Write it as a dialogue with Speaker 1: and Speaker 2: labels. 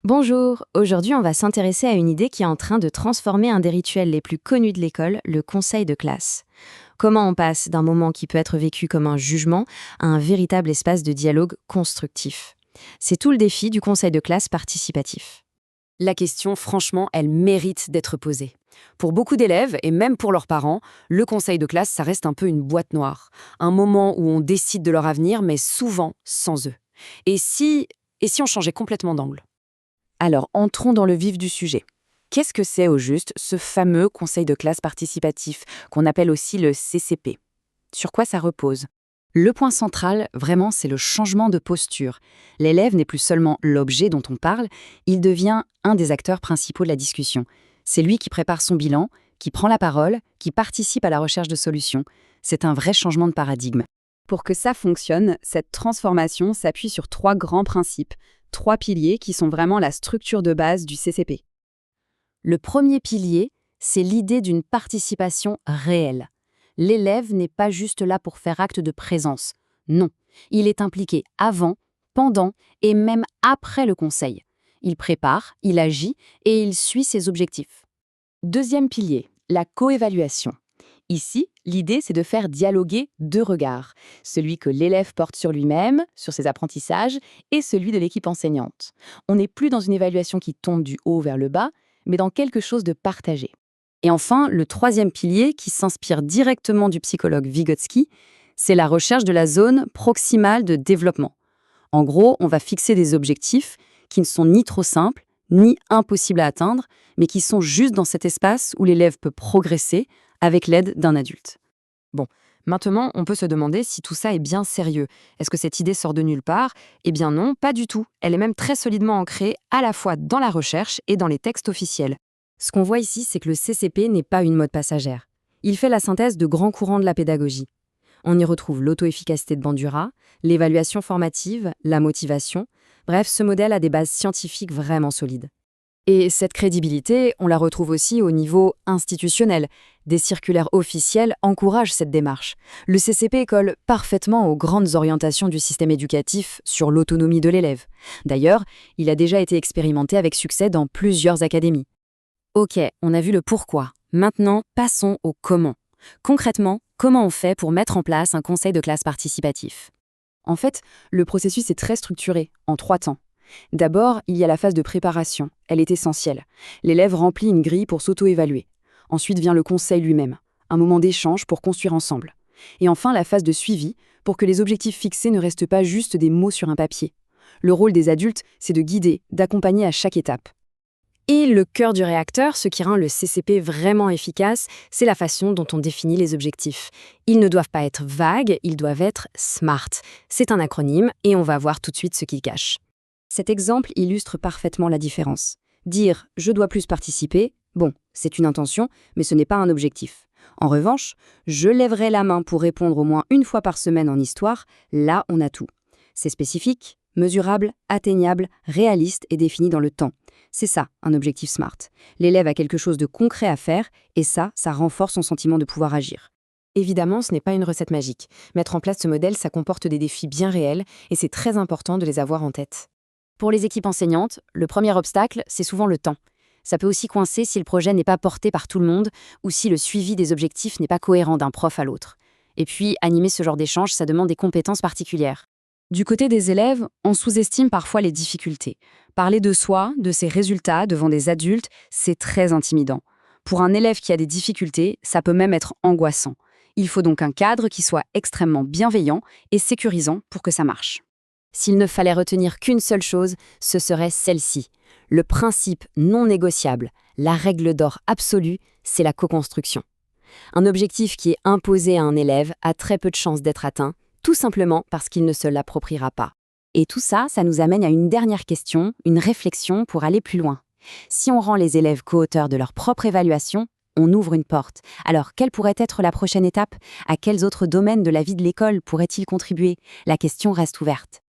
Speaker 1: Bonjour, aujourd'hui on va s'intéresser à une idée qui est en train de transformer un des rituels les plus connus de l'école, le conseil de classe. Comment on passe d'un moment qui peut être vécu comme un jugement à un véritable espace de dialogue constructif. C'est tout le défi du conseil de classe participatif.
Speaker 2: La question, franchement, elle mérite d'être posée. Pour beaucoup d'élèves, et même pour leurs parents, le conseil de classe, ça reste un peu une boîte noire. Un moment où on décide de leur avenir, mais souvent sans eux. Et si on changeait complètement d'angle? Alors, entrons dans le vif du sujet. Qu'est-ce que c'est au juste, ce fameux conseil de classe participatif, qu'on appelle aussi le CCP? Sur quoi ça repose? Le point central, vraiment, c'est le changement de posture. L'élève n'est plus seulement l'objet dont on parle, il devient un des acteurs principaux de la discussion. C'est lui qui prépare son bilan, qui prend la parole, qui participe à la recherche de solutions. C'est un vrai changement de paradigme. Pour que ça fonctionne, cette transformation s'appuie sur 3 grands principes, 3 piliers qui sont vraiment la structure de base du CCP. Le premier pilier, c'est l'idée d'une participation réelle. L'élève n'est pas juste là pour faire acte de présence. Non, il est impliqué avant, pendant et même après le conseil. Il prépare, il agit et il suit ses objectifs. Deuxième pilier, la coévaluation. Ici, l'idée, c'est de faire dialoguer 2 regards. Celui que l'élève porte sur lui-même, sur ses apprentissages, et celui de l'équipe enseignante. On n'est plus dans une évaluation qui tombe du haut vers le bas, mais dans quelque chose de partagé. Et enfin, le troisième pilier, qui s'inspire directement du psychologue Vygotsky, c'est la recherche de la zone proximale de développement. En gros, on va fixer des objectifs qui ne sont ni trop simples, ni impossibles à atteindre, mais qui sont juste dans cet espace où l'élève peut progresser avec l'aide d'un adulte.
Speaker 3: Bon, maintenant, on peut se demander si tout ça est bien sérieux. Est-ce que cette idée sort de nulle part? Eh bien non, pas du tout. Elle est même très solidement ancrée à la fois dans la recherche et dans les textes officiels.
Speaker 1: Ce qu'on voit ici, c'est que le CCP n'est pas une mode passagère. Il fait la synthèse de grands courants de la pédagogie. On y retrouve l'auto-efficacité de Bandura, l'évaluation formative, la motivation. Bref, ce modèle a des bases scientifiques vraiment solides.
Speaker 3: Et cette crédibilité, on la retrouve aussi au niveau institutionnel. Des circulaires officielles encouragent cette démarche. Le CCP colle parfaitement aux grandes orientations du système éducatif sur l'autonomie de l'élève. D'ailleurs, il a déjà été expérimenté avec succès dans plusieurs académies.
Speaker 1: Ok, on a vu le pourquoi. Maintenant, passons au comment. Concrètement, comment on fait pour mettre en place un conseil de classe participatif?
Speaker 2: En fait, le processus est très structuré, en 3 temps. D'abord, il y a la phase de préparation. Elle est essentielle. L'élève remplit une grille pour s'auto-évaluer. Ensuite vient le conseil lui-même, un moment d'échange pour construire ensemble. Et enfin, la phase de suivi, pour que les objectifs fixés ne restent pas juste des mots sur un papier. Le rôle des adultes, c'est de guider, d'accompagner à chaque étape.
Speaker 1: Et le cœur du réacteur, ce qui rend le CCP vraiment efficace, c'est la façon dont on définit les objectifs. Ils ne doivent pas être vagues, ils doivent être SMART. C'est un acronyme et on va voir tout de suite ce qu'il cache. Cet exemple illustre parfaitement la différence. Dire « je dois plus participer », bon, c'est une intention, mais ce n'est pas un objectif. En revanche, « je lèverai la main pour répondre au moins une fois par semaine en histoire », là on a tout. C'est spécifique, mesurable, atteignable, réaliste et défini dans le temps. C'est ça, un objectif SMART. L'élève a quelque chose de concret à faire et ça renforce son sentiment de pouvoir agir.
Speaker 3: Évidemment, ce n'est pas une recette magique. Mettre en place ce modèle, ça comporte des défis bien réels et c'est très important de les avoir en tête.
Speaker 1: Pour les équipes enseignantes, le premier obstacle, c'est souvent le temps. Ça peut aussi coincer si le projet n'est pas porté par tout le monde ou si le suivi des objectifs n'est pas cohérent d'un prof à l'autre. Et puis, animer ce genre d'échange, ça demande des compétences particulières.
Speaker 2: Du côté des élèves, on sous-estime parfois les difficultés. Parler de soi, de ses résultats devant des adultes, c'est très intimidant. Pour un élève qui a des difficultés, ça peut même être angoissant. Il faut donc un cadre qui soit extrêmement bienveillant et sécurisant pour que ça marche.
Speaker 1: S'il ne fallait retenir qu'une seule chose, ce serait celle-ci. Le principe non négociable, la règle d'or absolue, c'est la co-construction. Un objectif qui est imposé à un élève a très peu de chances d'être atteint, tout simplement parce qu'il ne se l'appropriera pas. Et tout ça, ça nous amène à une dernière question, une réflexion pour aller plus loin. Si on rend les élèves co-auteurs de leur propre évaluation, on ouvre une porte. Alors, quelle pourrait être la prochaine étape? À quels autres domaines de la vie de l'école pourrait-il contribuer? La question reste ouverte.